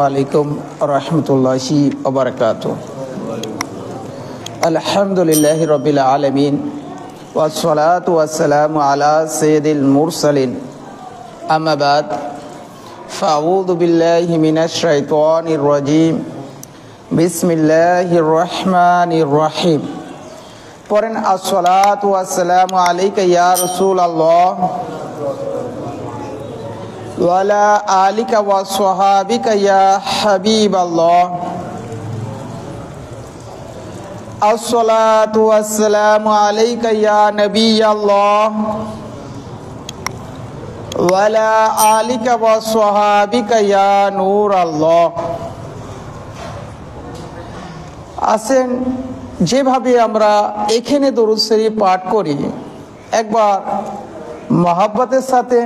আলাইকুম রহমতুল্লাহি ওয়া বারাকাতুহু। আলহামদুলিল্লাহি রাব্বিল আলামিন ওয়াসসালাতু ওয়াসসালামু আলা সাইয়্যিদিল মুরসালিন। আম্মা বাদ, ফাআউযু বিল্লাহি মিনাশ শাইতানির রাজীম। বিসমিল্লাহির রহমানির রহিম। পড়েন আসসালাতু ওয়াসসালামু আলাইকা ইয়া রাসূলুল্লাহ ওয়ালা আলিকা ওয়া সাহাবিকা ইয়া হাবিবাল্লাহ। আসসালাতু ওয়াসসালামু আলাইকা ইয়া নবিয়াল্লাহ ওয়ালা আলিকা ওয়া সাহাবিকা ইয়া নূরাল্লাহ। আসেন, যেভাবে আমরা এখানে দরুদ শরীফ পাঠ করি, একবার মহব্বতের সাথে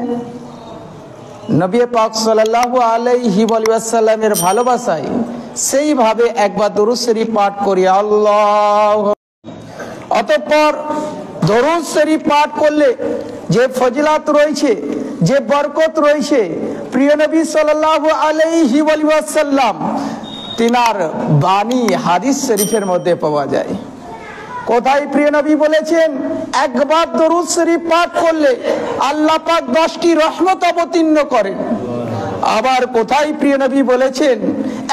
নবী পাক সাল্লাল্লাহু আলাইহি ওয়াসাল্লামের ভালোবাসায় সেইভাবে একবার দরুদ শরীফ পাঠ করি। আল্লাহ। অতঃপর দরুদ শরীফ পাঠ করলে যে ফজিলত রয়েছে, যে বরকত রয়েছে, প্রিয় নবী সাল্লাল্লাহু আলাইহি ওয়াসাল্লাম তিনার বাণী হাদিস শরীফের মধ্যে পাওয়া যায়। কোথায় প্রিয় নবী বলেছেন, একবার দরুদ শরীফ পাঠ করলে আল্লাহ পাক 10টি রহমত অবতীর্ণ করেন। আবার কোথায় প্রিয় নবী বলেছেন,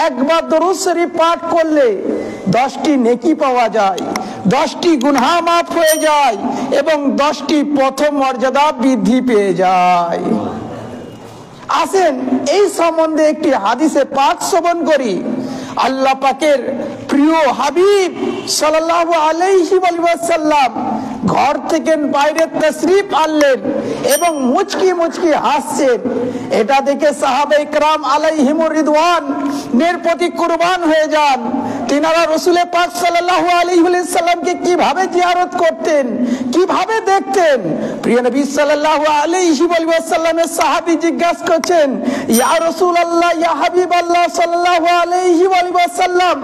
একবার দরুদ শরীফ পাঠ করলে 10টি নেকি পাওয়া যায়, 10টি গুনাহ মাফ হয়ে যায় এবং 10টি পথ মর্যাদা বৃদ্ধি পেয়ে যায়। আসেন, এই সম্বন্ধে একটি হাদিসে পাক শ্রবণ করি। আল্লাহ পাকের প্রিয় হাবিব সাল্লাল্লাহু আলাইহি ওয়াসাল্লাম ঘর থেকে বাইরে তাশরীফ আনলেন এবং মুচকি মুচকি হাসছেন। এটা দেখে সাহাবা ইকরাম আলাইহিমুর রিদওয়ান নের প্রতি কুরবান হয়ে যান। তিনারা রাসূল পাক সাল্লাল্লাহু আলাইহি ওয়াসাল্লামকে কিভাবে জিয়ারত করতেন, কিভাবে দেখতেন। প্রিয় নবী সাল্লাল্লাহু আলাইহি ওয়াসাল্লামের সাহাবী জিজ্ঞাসা করছেন, ইয়া রাসূলুল্লাহ, ইয়া হাবিবাল্লাহ সাল্লাল্লাহু আলাইহি ওয়াসাল্লাম,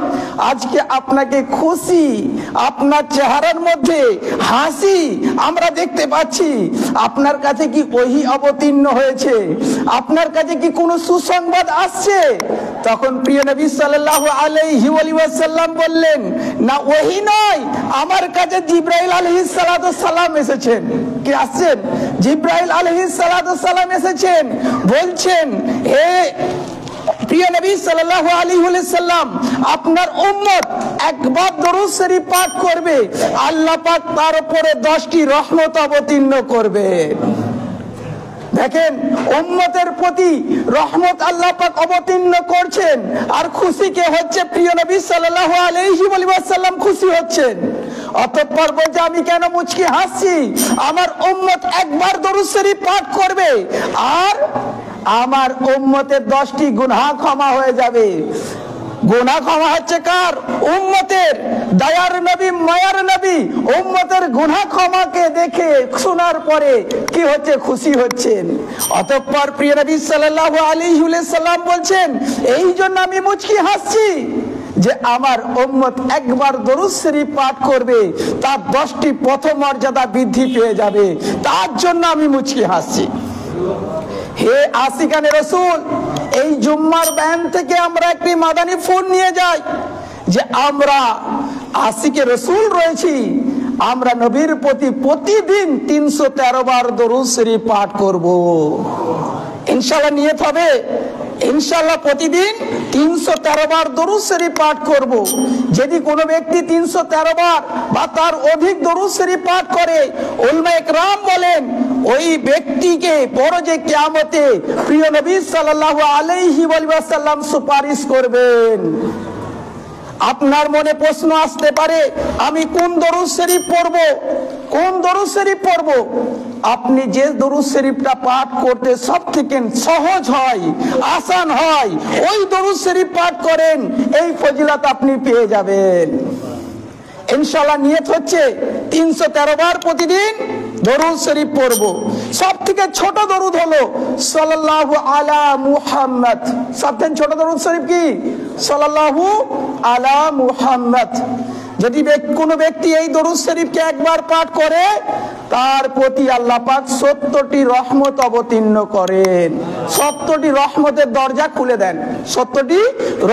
আজকে আপনাকে খুশি, আপনার চেহারার মধ্যে হাসি আমরা দেখতে পাচ্ছি। আপনার কাছে কি ওহী অবতীর্ণ হয়েছে? আপনার কাছে কি কোনো সুসংবাদ আসছে? তখন প্রিয় নবী সাল্লাল্লাহু আলাইহি ওয়াসাল্লাম বললেন, না, ওহী নয়, আমার কাছে জিবরাইল আলাইহিস সালাতু সালাম এসেছেন। কি আসছেন? জিবরাইল আলাইহিস সালাতু সালাম এসেছেন, বলছেন, হে প্রিয় নবী সাল্লাল্লাহু আলাইহি ওয়াসাল্লাম, আপনার উম্মত একবার দরুদ শরীফ পাঠ করবে, আল্লাহ পাক তার উপরে 10টি রহমত অবতীর্ণ করবেন। দেখেন, উম্মতের প্রতি রহমত আল্লাহ পাক অবতীর্ণ করছেন, আর খুশি কে হচ্ছে? প্রিয় নবী সাল্লাল্লাহু আলাইহি ওয়াসাল্লাম খুশি হচ্ছেন। অতঃপর বলছে, আমি কেন মুচকি হাসছি? আমার উম্মত একবার দরুদ শরীফ পাঠ করবে আর আমার উম্মতের 10টি গুনাহ ক্ষমা হয়ে যাবে। গুনাহ ক্ষমা হচ্ছে কার? উম্মতের। দয়ার নবী, মায়ার নবী উম্মতের গুনাহ ক্ষমাকে দেখে শোনার পরে কি হচ্ছে? খুশি হচ্ছেন। অতঃপর প্রিয় নবী সাল্লাল্লাহু আলাইহি ওয়াসাল্লাম বলছেন, এই জন্য আমি মুচকি হাসছি যে আমার উম্মত একবার দরুদ শরীফ পাঠ করবে, তার 10টি পথ মর্যাদা বৃদ্ধি পেয়ে যাবে, তার জন্য আমি মুচকি হাসছি। হে আশিকানে রাসূল, এই জুম্মার ব্যান থেকে আমরা একটি মাদানী ফোন নিয়ে যাই যে আমরা আশিকে রাসূল রয়েছি। আমরা নবীর প্রতি প্রতিদিন 313 বার দরুদ শরীফ পাঠ করব। ইনশাআল্লাহ নিয়ত হবে, ইনশাআল্লাহ প্রতিদিন 313 বার দরুদ শরীফ পাঠ করব। যদি কোনো ব্যক্তি 313 বার বা তার অধিক দরুদ শরীফ পাঠ করে, উলামায়ে কেরাম বলেন ওই ব্যক্তিকে বড় যে কিয়ামতে প্রিয় নবী সাল্লাল্লাহু আলাইহি ওয়াসাল্লাম সুপারিশ করবেন। আপনার মনে প্রশ্ন আসতে পারে, আমি কোন দরুদ শরীফ পড়ব, কোন দরুদ শরীফ পড়ব? আপনি যে দরুদ শরীফটা পাঠ করতে সবথেকে সহজ হয়, আসান হয়, ওই দরুদ শরীফ পাঠ করেন, এই ফজিলত আপনি পেয়ে যাবেন। ইনশাআল্লাহ নিয়ত হচ্ছে 313 বার প্রতিদিন দরুদ শরীফ পড়ব। সবথেকে ছোট দরুদ হলো সাল্লাল্লাহু আলা মুহাম্মদ। সবথেকে ছোট দরুদ শরীফ কি? সাল্লাল্লাহু আলা মুহাম্মদ। যদি কোনো ব্যক্তি এই দরুদ শরীফকে একবার পাঠ করে, তার প্রতি আল্লাহ পাক 70টি রহমত অবতীর্ণ করেন, 70টি রহমতের দরজা খুলে দেন, 70টি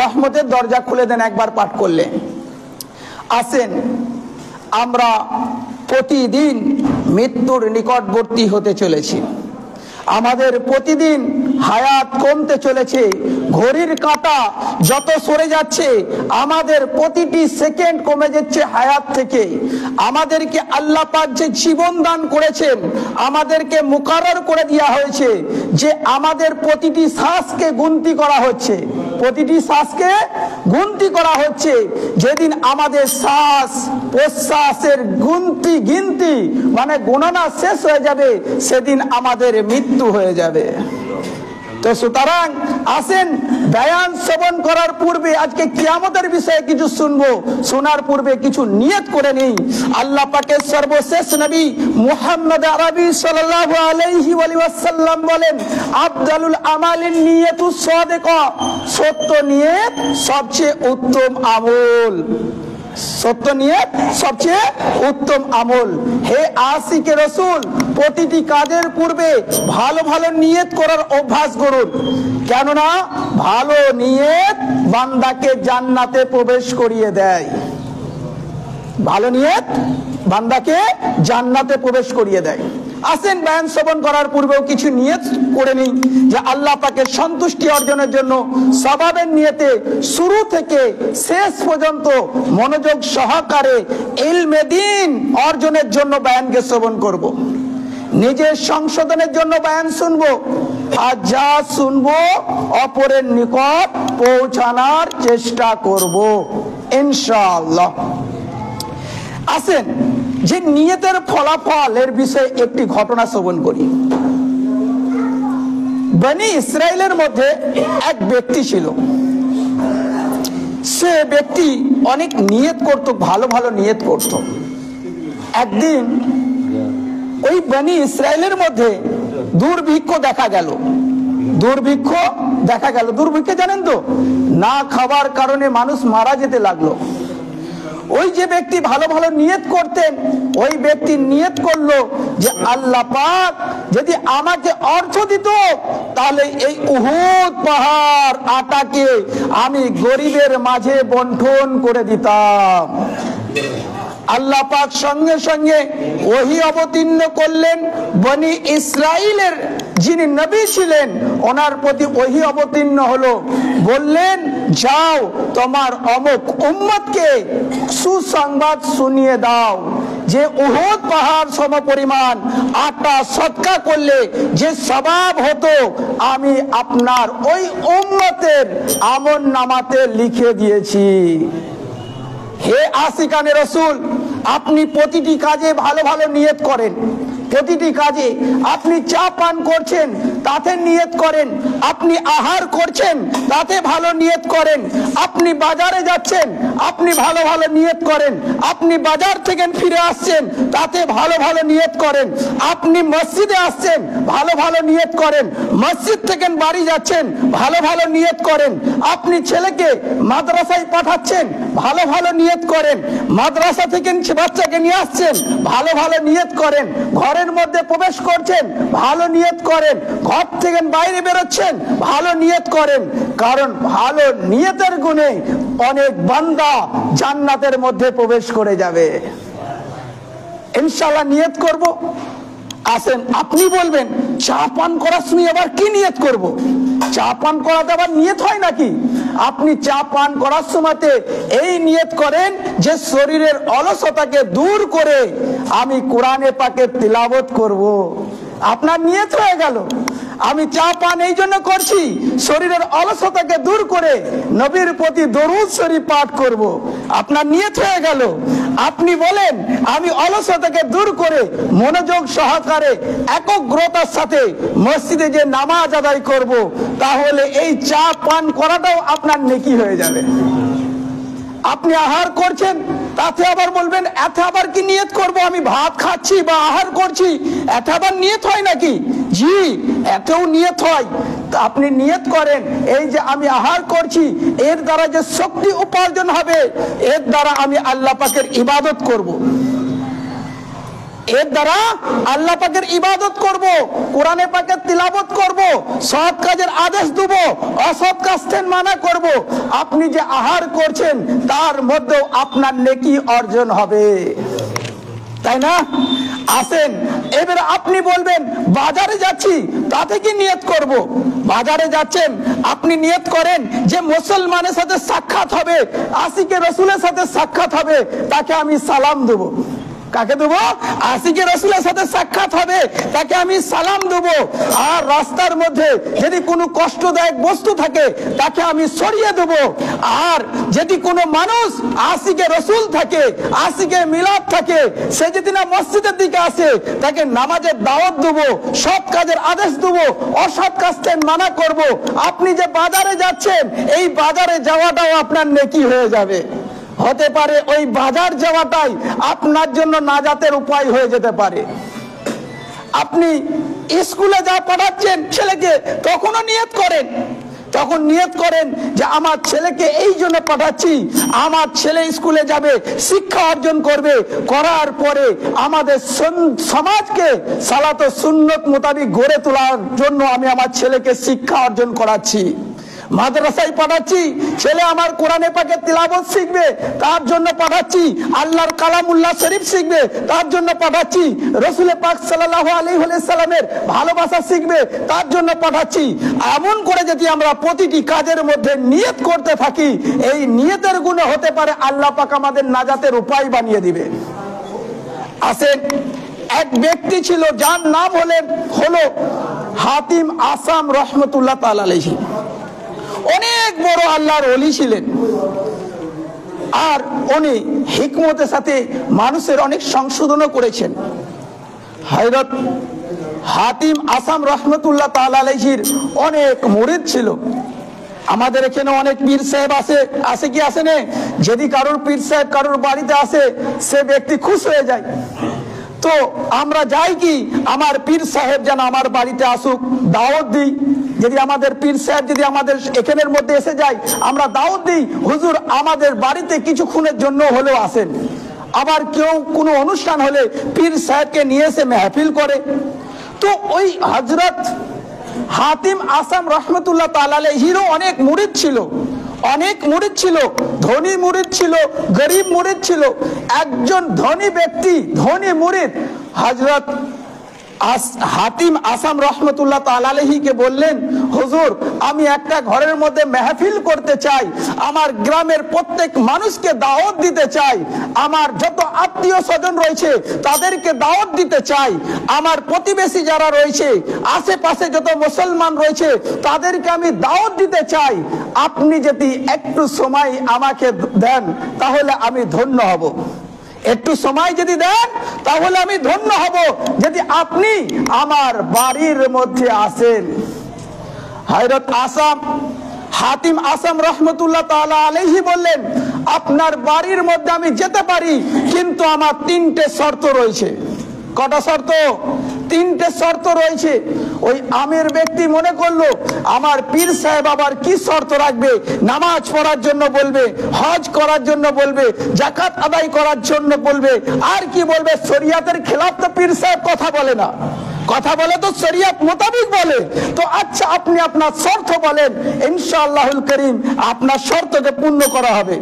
রহমতের দরজা খুলে দেন একবার পাঠ করলে। আসেন, আমরা প্রতিদিন মৃত্যুর নিকটবর্তী হতে চলেছি। আমাদের প্রতিদিন হায়াত কমতে চলেছে, ঘড়ির কাঁটা যত সরে যাচ্ছে, আমাদের প্রতিটি সেকেন্ড কমে যাচ্ছে হায়াত থেকে। আমাদেরকে আল্লাহ পাক যে জীবন দান করেছেন, আমাদেরকে মুকারর করে দেওয়া হয়েছে যে আমাদের প্রতিটি শ্বাসকে গুনতি করা হচ্ছে, প্রতিটি শ্বাসকে গুনতি করা হচ্ছে। যেদিন আমাদের শ্বাস প্রশ্বাসের গিনতি মানে গণনা শেষ হয়ে যাবে, সেদিন আমাদের মৃত্যু হয়ে যাবে। তো সুতরাং আসেন, বয়ান শ্রবণ করার পূর্বে আজকে কিয়ামতের বিষয়ে কিছু শুনবো, শোনার পূর্বে কিছু নিয়ত করে নেই। আল্লাহ পাকের সর্বশেষ নবী মুহাম্মদ আরবি সাল্লাল্লাহু আলাইহি ওয়াসাল্লাম বলেন, আফদালুল আমালিন নিয়তুস সাদিকা, সত্য নিয়ত সবচেয়ে উত্তম আমল। সত্য নিয়ত সবচেয়ে উত্তম আমল। হে আশিকে রাসূল, প্রতিটি কাজের পূর্বে ভালো ভালো নিয়ত করার অভ্যাস করুন, কেননা ভালো নিয়ত বান্দাকে জান্নাতে প্রবেশ করিয়ে দেয়। ভালো নিয়ত বান্দাকে জান্নাতে প্রবেশ করিয়ে দেয়। আসেন, বয়ান শ্রবণ করার পূর্বেও কিছু নিয়ত করে নিই যে আল্লাহ পাকের সন্তুষ্টি অর্জনের জন্য সওয়াবের নিয়তে শুরু থেকে শেষ পর্যন্ত মনোযোগ সহকারে ইলমে দ্বীন অর্জনের জন্য বয়ানকে শ্রবণ করব। নিজের সংশোধনের জন্য বয়ান শুনবো, আর যা শুনবো অপরের নিকট পৌঁছানোর চেষ্টা করব ইনশাআল্লাহ। আসেন, যে নিয়তের ফলাফল এর বিষয়ে একটি ঘটনা শ্রবণ করি। বনি ইসরায়েলের মধ্যে এক ব্যক্তি ছিল, সে ব্যক্তি অনেক নিয়ত করত, ভালো ভালো নিয়ত করত। একদিন ওই বনি ইসরায়েলের মধ্যে দুর্ভিক্ষ দেখা গেল। দুর্ভিক্ষ দেখা গেল, দুর্ভিক্ষে জানেন তো, না খাবার কারণে মানুষ মারা যেতে লাগলো। ওই যে ব্যক্তি ভালো ভালো নিয়ত করতেন, ওই ব্যক্তি নিয়ত করলো যে আল্লাহ পাক যদি আমাকে অর্থ দিত, তাহলে এই উহুদ পাহাড় আটাকে আমি গরিবের মাঝে বন্টন করে দিতাম। আল্লাহ পাক সঙ্গে সঙ্গে ওহী অবতীর্ণ করলেন। বনি ইসরাইলের যিনি নবী ছিলেন, ওনার প্রতি ওহী অবতীর্ণ হলো, বললেন, যাও তোমার অমুক উম্মতকে সুসংবাদ শুনিয়ে দাও যে উহুদ পাহাড় সমপরিমাণ আটা সদকা করলে যে সওয়াব হতো, আমি আপনার ওই উম্মতের আমল নামাতে লিখে দিয়েছি। হে আশিকানে রাসূল, আপনি প্রতিটি কাজে ভালো ভালো নিয়ত করেন। প্রতিটি কাজে আপনি চা পান করছেন, তাতে নিয়ত করেন। আপনি আহার করছেন, তাতে ভালো নিয়ত করেন। আপনি বাজারে যাচ্ছেন, আপনি ভালো ভালো নিয়ত করেন। আপনি বাজার থেকে ফিরে আসছেন, তাতে ভালো ভালো নিয়ত করেন। আপনি মসজিদে আসছেন, ভালো ভালো নিয়ত করেন। মসজিদ থেকে বাড়ি যাচ্ছেন, ভালো ভালো নিয়ত করেন। আপনি ছেলেকে মাদ্রাসায় পাঠাচ্ছেন, ভালো ভালো নিয়ত করেন। মাদ্রাসা থেকে বাচ্চাকে নিয়ে আসছেন, ভালো ভালো নিয়ত করেন। ঘরের মধ্যে প্রবেশ করছেন, ভালো নিয়ত করেন। ঘর থেকে বাইরে বেরোচ্ছেন, ভালো নিয়ত করেন। কারণ ভালো নিয়তের গুণে অনেক বান্দা জান্নাতের মধ্যে প্রবেশ করে যাবে ইনশাআল্লাহ। নিয়ত করব। আসেন, আপনি বলবেন, চা পান করার সময় আবার কি নিয়ত করব? চা পান করাতে আবার নিয়ত হয় নাকি? আপনি চা পান করার সময়তে এই নিয়ত করেন যে শরীরের অলসতাকে দূর করে আমি কোরআনে পাকের তিলাওয়াত করব। আপনার নিয়ত হয়ে গেল, আমি চা পান এই জন্য করছি শরীরের অলসতাকে দূর করে নবীর প্রতি দরুদ শরীফ পাঠ করব। আপনার নিয়ত হয়ে গেল। আপনি বলেন, আমি অলসতাকে দূর করে মনোযোগ সহকারে একগ্রতার সাথে মসজিদে যে নামাজ আদায় করব, তাহলে এই চা পান করাটাও আপনার নেকি হয়ে যাবে। আপনি আহার করছেন, তাতে আবার বলবেন, এতে আবার কি নিয়ত করব? আমি ভাত খাচ্ছি বা আহার করছি, এতে আবার নিয়ত হয় নাকি? জি, এতেও নিয়ত হয়। আপনি নিয়ত করেন এই যে আমি আহার করছি এর দ্বারা যে শক্তি উপার্জন হবে, এর দ্বারা আমি আল্লাহ পাকের ইবাদত করব, এর দ্বারা আল্লাহ পাকের ইবাদত করব, কোরআনে পাকের তিলাবত করব, সৎ কাজের আদেশ দেব, অসৎ কাজ থেকে মানা করব। আপনি যে আহার করছেন তার মধ্যেও আপনার নেকি অর্জন হবে, তাই না? আসেন এবারে আপনি বলবেন বাজারে যাচ্ছি তাতে কি নিয়ত করব? বাজারে যাচ্ছেন আপনি নিয়ত করেন যে মুসলমানের সাথে সাক্ষাৎ হবে, আশিকে রসুলের সাথে সাক্ষাৎ হবে, তাকে আমি সালাম দেব। কাকে দেবো? আশিকে রসুলের সাথে সাক্ষাৎ হবে, তাকে আমি সালাম দেবো। আর রাস্তার মধ্যে যদি কোনো কষ্টদায়ক বস্তু থাকে তাকে আমি সরিয়ে দেবো। আর যদি কোনো মানুষ আশিকে রসুল থাকে, আশিকে মিলাদ থাকে, সে যদি না মসজিদের দিকে আসে তাকে নামাজের দাওয়াত দেবো, সৎ কাজের আদেশ দেবো, অসৎ কাজ থেকে মানা করব। আপনি যে বাজারে যাচ্ছেন এই বাজারে যাওয়াটাও আপনার নেকি হয়ে যাবে। হতে পারে ওই বাজার যাওয়াটাই আপনার জন্য নাজাতের উপায় হয়ে যেতে পারে। আপনি স্কুলে যা পড়াচ্ছেন ছেলেকে, তখনও নিয়ত করেন, তখন নিয়ত করেন যে আমার ছেলেকে এই জন্য পাঠাচ্ছি, আমার ছেলে স্কুলে যাবে, শিক্ষা অর্জন করবে, করার পরে আমাদের সমাজকে সালাত ও সুন্নত মোতাবিক গড়ে তোলার জন্য আমি আমার ছেলেকে শিক্ষা অর্জন করাচ্ছি। মাদ্রাসায় পাঠাচ্ছি, ছেলে আমার কোরআনে পাকের তিলাওয়াত শিখবে, তার জন্য পাঠাচ্ছি। আল্লাহর কালামুল্লাহ শরীফ শিখবে, তার জন্য পাঠাচ্ছি। রাসূল পাক সাল্লাল্লাহু আলাইহি ওয়াসাল্লামের ভালোবাসা শিখবে, তার জন্য পাঠাচ্ছি। এমন করে যদি আমরা প্রতিটি কাজের মধ্যে নিয়ত করতে থাকি, এই নিয়তের গুণে হতে পারে আল্লাহ পাক আমাদের নাজাতের উপায় বানিয়ে দিবে। আসেন, এক ব্যক্তি ছিল যার নাম হলো হাতিম আসাম রহমতুল্লাহ তাআলা আলাইহি। অনেক বড় আল্লাহর ওলি ছিলেন, আর উনি হিকমতের সাথে মানুষের অনেক সংশোধনও করেছেন। হযরত হাতিম আসাম রহমতুল্লাহ তাআলা আলাইহির অনেক মুরিদ ছিল। আমাদের এখানে অনেক পীর সাহেব আসে কি আসে না? যদি কারোর পীর সাহেব কারোর বাড়িতে আসে সে ব্যক্তি খুশ হয়ে যায়। তো আমরা যাই কি আমার পীর সাহেব যেন আমার বাড়িতে আসুক, দাওয়াত দিই। যদি আমাদের পীর সাহেব যদি আমাদের এখানের মধ্যে এসে যায়, আমরা দাওয়াত দিই, হুজুর আমাদের বাড়িতে কিছুক্ষণের জন্য হলেও আসেন। আবার কেউ কোনো অনুষ্ঠান হলে পীর সাহেবকে নিয়ে এসে মেহফিল করে। তো ওই হযরত হাতিম আসাম রহমতুল্লাহ তাআলা আলাইহিরও অনেক মুরিদ ছিল, অনেক মুরিদ ছিল, ধনী মুরিদ ছিল, গরিব মুরিদ ছিল। একজন ধনী ব্যক্তি, ধনী মুরিদ হযরত হাতিম আসাম রহমতুল্লাহ তাআলা আলাইহিকে বললেন, হুজুর আমি একটা ঘরের মধ্যে মেহফিল করতে চাই, আমার গ্রামের প্রত্যেক মানুষকে দাওয়াত দিতে চাই, আমার যত আত্মীয় স্বজন রয়েছে তাদেরকে দাওয়াত দিতে চাই, আমার প্রতিবেশী যারা রয়েছে আশেপাশে যত মুসলমান রয়েছে তাদেরকে আমি দাওয়াত দিতে চাই। আপনি যদি একটু সময় আমাকে দেন তাহলে আমি ধন্য হব। একটু সময় যদি দেন তাহলে আমি ধন্য হব যদি আপনি আমার বাড়ির মধ্যে আসেন। হযরত হাতিম আসাম রহমতুল্লাহ তাআলা আলাইহি বললেন, আপনার বাড়ির মধ্যে আমি যেতে পারি, কিন্তু আমার তিনটে শর্ত রয়েছে। কটা শর্ত? তিনটে শর্ত রয়েছে। ওই আমির ব্যক্তি মনে করলো আমার পীর সাহেব আবার কি শর্ত রাখবে? নামাজ পড়ার জন্য বলবে, হজ করার জন্য বলবে, যাকাত আদায় করার জন্য বলবে, আর কি বলবে? শরিয়াতের খেলাফ তো পীর সাহেব কথা বলে না, কথা বলে তো শরিয়ত মোতাবিক বলে। তো আচ্ছা আপনি আপনার শর্ত বলেন, ইনশাআল্লাহুল করিম আপনার শর্তকে পূর্ণ করা হবে।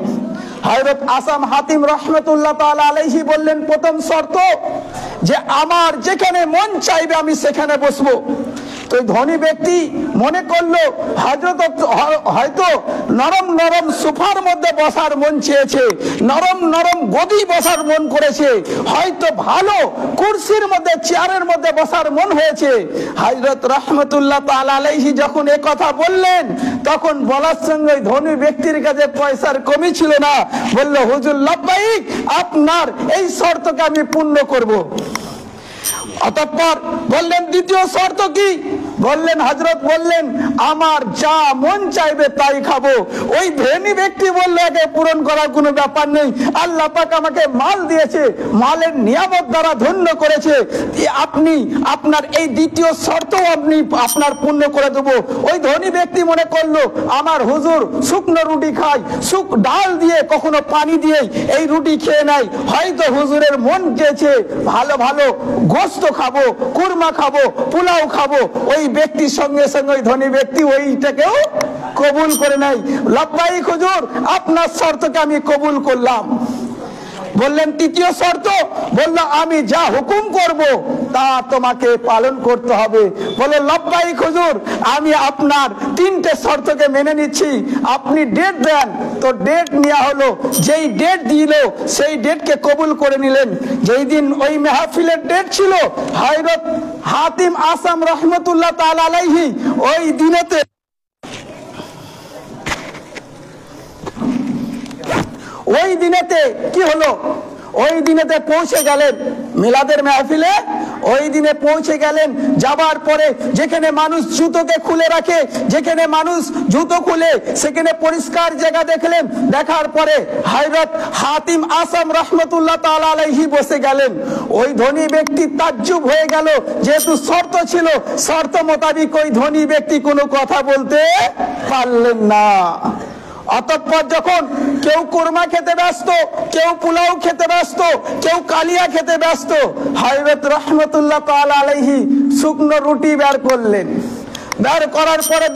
হযরত আসাম হাতিম রহমতুল্লাহ তাআলা আলাইহি বললেন, প্রথম শর্ত যে আমার যেখানে মন চাইবে আমি সেখানে বসবো। তো ধনী ব্যক্তি মনে করলো হয়তো নরম নরম সোফার মধ্যে বসার মন চেয়েছে, নরম নরম গদি বসার মন করেছে, হয়তো ভালো কুরসির মধ্যে চেয়ারের মধ্যে বসার মন হয়েছে। হযরত রহমতুল্লাহ তাআলা আলাইহি যখন এই কথা বললেন, তখন বলার সঙ্গে ধনী ব্যক্তির কাছে পয়সার কমি ছিল না। বলল, হুজুর লাব্বাইক, আপনার এই শর্তকে আমি পূর্ণ করব। অতঃপর বললেন দ্বিতীয় শর্ত কি? বললেন, হযরত বললেন আমার যা মন চাইবে তাই খাবো। ওই ধনী ব্যক্তি বলল, একে পূরণ করার কোনো ব্যাপার নেই, আল্লাহ পাক আমাকে মাল দিয়েছে, মালের নিয়ামত দ্বারা ধন্য করেছে, আপনি আপনার এই দ্বিতীয় শর্ত আপনি আপনার পূর্ণ করে দেবো। ওই ধনী ব্যক্তি মনে করলো, আমার হুজুর শুকনো রুটি খায়, ডাল দিয়ে কখনো পানি দিয়ে এই রুটি খেয়ে নেয়, হয়তো হুজুরের মন চেয়েছে ভালো ভালো গোশত খাবো, কুরমা খাবো, পোলাও খাবো। ওই ব্যক্তির সঙ্গে সঙ্গে ওই ধনী ব্যক্তি ওইটাকেও কবুল করে নেয়। লব্বাইক হুজুর, আপনার শর্তকে আমি কবুল করলাম। বললেন তৃতীয় শর্ত, বলল আমি যা হুকুম করব তা তোমাকে পালন করতে হবে। বলে লব্বাইক হুজুর, আমি আপনার তিনটে শর্তকে মেনে নিচ্ছি, আপনি ডেট দেন। তো ডেট নেওয়া হলো, যেই ডেট দিল সেই ডেটকে কবুল করে নিলেন। যেই দিন ওই মেহফিলের ডেট ছিল, হযরত হাতিম আসাম রহমতুল্লাহ তাআলা আলাইহি ওই দিনেতে কি হলো, ওই দিনেতে পৌঁছে গেলেন মিলাদের মেহফিলে। ওই দিনে পৌঁছে গেলেন, যাবার পরে যেখানে মানুষ জুতোকে খুলে রাখে, যেখানে মানুষ জুতো খুলে সেখানে পরিষ্কার জায়গা দেখলেন। দেখার পরে হযরত হাতিম আসাম রহমতুল্লাহ তাআলা আলাইহি বসে গেলেন। ওই ধনী ব্যক্তি তাজ্জুব হয়ে গেল, যেহেতু শর্ত ছিল, শর্ত মোতাবেক ওই ধনী ব্যক্তি কোনো কথা বলতে পারলেন না। অতঃপর যখন কেউ কোরমা খেতে ব্যস্ত, কেউ পোলাও খেতে ব্যস্ত, কেউ কালিয়া খেতে ব্যস্ত, হযরত রহমতুল্লাহ তাআলা আলাইহি শুকনো রুটি বের করলেন। বের করার পরে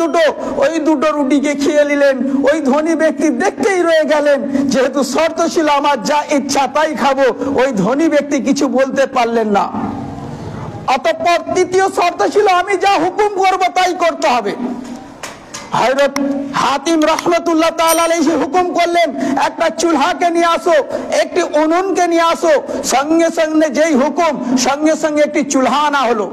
ওই দুটো রুটিকে খেয়ে নিলেন। ওই ধনী ব্যক্তি দেখতেই রয়ে গেলেন, যেহেতু শর্ত ছিল আমার যা ইচ্ছা তাই খাবো, ওই ধনী ব্যক্তি কিছু বলতে পারলেন না। অতঃপর তৃতীয় শর্ত ছিল আমি যা হুকুম করবো তাই করতে হবে। হযরত হাতিম রহমতুল্লাহ তাআলা আলাইহি হুকুম করলেন, একটা চুলহাকে নিয়ে আসো, একটি উনুনকে নিয়ে আসো। সঙ্গে সঙ্গে যেই হুকুম, সঙ্গে সঙ্গে একটি চুলহা আনা হলো।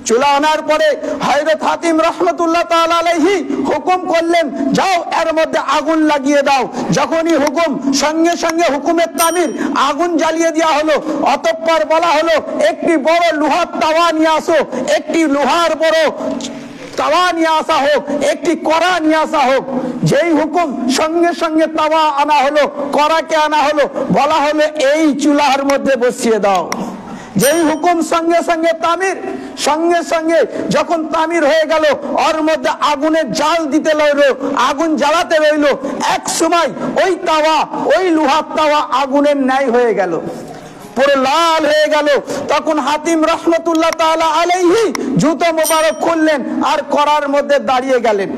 চুলা আনার পরে হযরত হাতিম রহমতুল্লাহ তাআলা আলাইহি হুকুম করলেন, যাও এর মধ্যে আগুন লাগিয়ে দাও। যখনই হুকুম, সঙ্গে সঙ্গে হুকুমের তামির আগুন জ্বালিয়ে দেওয়া হলো। অতঃপর বলা হলো, একটি বড় লোহার তাওয়া নিয়ে আসো, একটি লোহার বড় তাওয়া নিয়ে আসা হোক, একটি কড়া নিয়ে আসা হোক। যেই হুকুম, সঙ্গে সঙ্গে তাওয়া আনা হলো, কড়াকে আনা হলো, বলা হলো এই চুলার মধ্যে বসিয়ে দাও। যেই হুকুম, সঙ্গে সঙ্গে তামির, সঙ্গে সঙ্গে যখন তামির হয়ে গেল, ওর মধ্যে আগুনের জাল দিতে রইল, আগুন জ্বালাতে রইল। এক সময় ওই তাওয়া, ওই লোহার তাওয়া আগুনের ন্যায় হয়ে গেল, পুরো লাল হয়ে গেল। তখন হাতিম রহমতুল্লাহ তাআলা আলাইহি জুতো মোবারক খুললেন আর করার মধ্যে দাঁড়িয়ে গেলেন।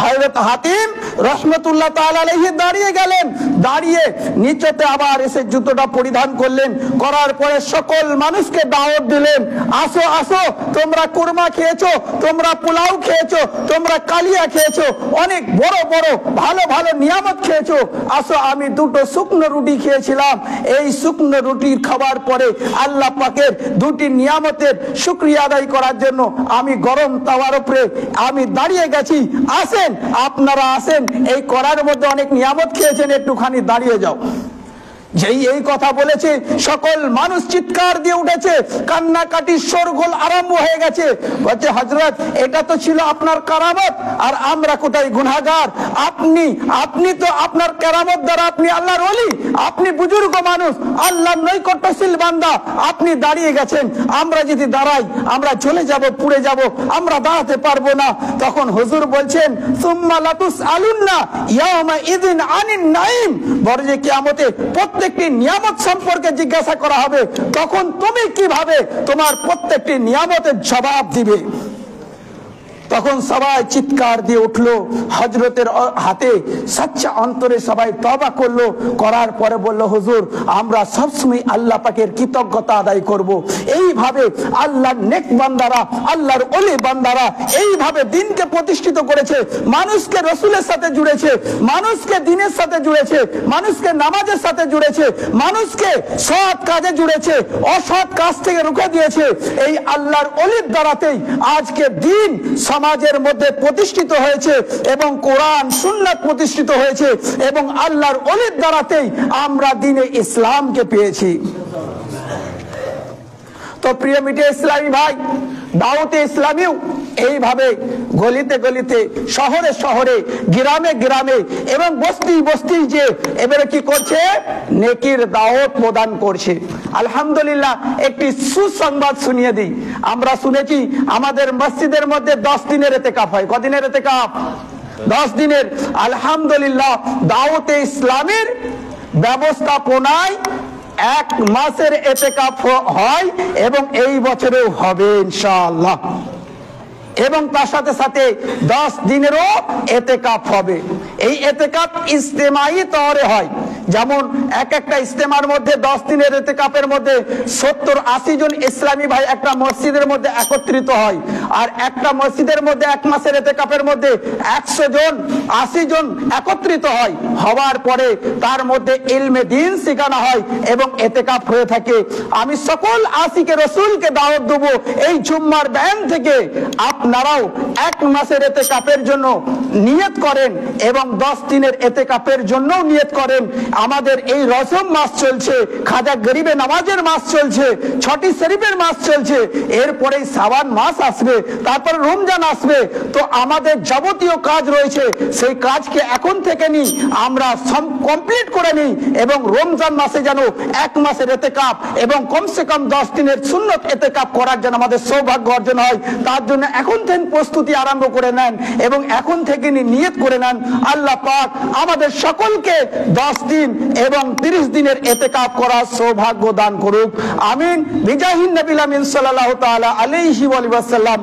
হযরত হাতিম রহমতুল্লাহ তাআলা আলাইহি দাঁড়িয়ে গেলেন, দাঁড়িয়ে নিচেতে আবার এসে জুতোটা পরিধান করলেন। করার পরে সকল মানুষকে দাওয়াত দিলেন, আসো আসো, তোমরা কুরমা খেয়েছো, তোমরা পোলাও খেয়েছো, তোমরা কালিয়া খেয়েছো, অনেক বড় বড় ভালো ভালো নিয়ামত খেয়েছো, আসো আমি দুটো শুকনো রুটি খেয়েছিলাম। এই শুকনো রুটি খাবার পরে আল্লাহ পাকের দুটি নিয়ামতের শুকরিয়া আদায় করার জন্য আমি গরম তাওয়ার উপরে আমি দাঁড়িয়ে গেছি। আসেন, আপনারা আসেন, এই কড়ার মধ্যে অনেক নিয়ামত খেয়েছেন, একটুখানি দাঁড়িয়ে যাও। যেই এই কথা বলেছে, সকল মানুষ চিৎকার দিয়ে উঠেছে, কান্নাকাটি শোরগোল আরম্ভ হয়ে গেছে। বলছে, হযরত এটা তো ছিল আপনার কারামত, আর আমরা কোথায় গুনাহগার। আপনি তো আপনার কারামত দ্বারা আপনি আল্লাহর ওলি, আপনি বুজুর্গ মানুষ, আল্লাহর নৈকট্যশীল বান্দা, আপনি দাঁড়িয়ে গেছেন। আমরা যদি দাঁড়াই আমরা চলে যাব, পুড়ে যাব, আমরা দাঁড়াতে পারবো না। তখন হুজুর বলছেন, সুম্মা লাতুসআলুন্না ইয়াওমা ইযিন আনিন নাঈম, বড় যে কিয়ামতে প্রত্যেকটি নিয়ামত সম্পর্কে জিজ্ঞাসা করা হবে, তখন তুমি কিভাবে তোমার প্রত্যেকটি নিয়ামতের জবাব দিবে। তখন সবাই চিৎকার দিয়ে উঠলো, হযরতের হাতে সচ্চা অন্তরে সবাই তওবা করলো। করার পরে বলল, হুজুর আমরা সবসময় আল্লাহ পাকের কৃতজ্ঞতা আদায় করব। এইভাবে আল্লাহর নেক বান্দারা, আল্লাহর ওলি বান্দারা এইভাবে দিনকে প্রতিষ্ঠিত করেছে, মানুষকে রসুলের সাথে জুড়েছে, মানুষকে দিনের সাথে জুড়েছে, মানুষকে নামাজের সাথে জুড়েছে, মানুষকে সৎ কাজে জুড়েছে, অসৎ কাজ থেকে রুখে দিয়েছে। এই আল্লাহর ওলির দ্বারাতেই আজকে দিন সমাজের মধ্যে প্রতিষ্ঠিত হয়েছে এবং কোরআন সুন্নাত প্রতিষ্ঠিত হয়েছে, এবং আল্লাহর ওলির দ্বারাতেই আমরা দ্বীনে ইসলামকে পেয়েছি। তো প্রিয় মিডিয়া ইসলামী ভাই, দাওয়াতে ইসলামীও এইভাবে গলিতে গলিতে, শহরে শহরে, গ্রামে গ্রামে এবং বস্তি বস্তি যে এবারে কি করছে, নেকির দাওয়াত প্রদান করছে। আলহামদুলিল্লাহ, একটি সুসংবাদ শুনিয়ে দিই। আমরা শুনেছি আমাদের মসজিদের মধ্যে 10 দিনের ইতিকাফ হয়। কদিনের ইতিকাফ? 10 দিনের। আলহামদুলিল্লাহ, দাওয়াতে ইসলামের ব্যবস্থাপনায় 1 মাসের ইতিকাফ হয় এবং এই বছরেও হবে ইনশাআল্লাহ। এবং তার সাথে সাথে 10 দিনেরও ইতিকাফ হবে। এই ইতিকাফ ইজতিমাই তরে হয়। যেমন একটা ইজতেমার মধ্যে 10 দিনের ইতিকাফের মধ্যে 70-80 জন ইসলামী ভাই একটা মসজিদের মধ্যে একত্রিত হয়। আর একটা মসজিদের মধ্যে 1 মাসের ইতিকাফের মধ্যে 100 জন 80 জন একত্রিত হয়। হওয়ার পরে তার মধ্যে ইলমে দ্বীন শেখানো হয় এবং ইতিকাফ হয়ে থাকে। আমি সকল আশিকে রাসূলকে দাওয়াত দেব, এই জুম্মার বয়ান থেকে আপনারাও 1 মাসের ইতিকাফের জন্য নিয়ত করেন এবং 10 দিনের ইতিকাফের জন্য নিয়ত করেন। আমাদের এই রজব মাস চলছে, খাজা গরিবে নামাজের মাস চলছে, 6টি শরীফের মাস চলছে, এরপরে শাবান মাস আসবে, তারপর রমজান আসবে। তো আমাদের যাবতীয় কাজ রয়েছে, সেই কাজকে এখন থেকে নিই আমরা কমপ্লিট করে নিই এবং রমজান মাসে যেন 1 মাসের ইতিকাফ এবং কমসে কম 10 দিনের সুন্নত ইতিকাফ করার জন্য আমাদের সৌভাগ্য অর্জন হয়। তার জন্য এখন থেকে প্রস্তুতি আরম্ভ করে নেন এবং এখন থেকে নিয়ত করে নেন। আল্লাহ পাক আমাদের সকলকে 10 দিন এবং 30 দিনের ইতিকাফ করার সৌভাগ্য দান করুক। আমিন। বিজাহিন নবী আমিন সাল্লাল্লাহু তাআলা আলাইহি ওয়া সাল্লাম।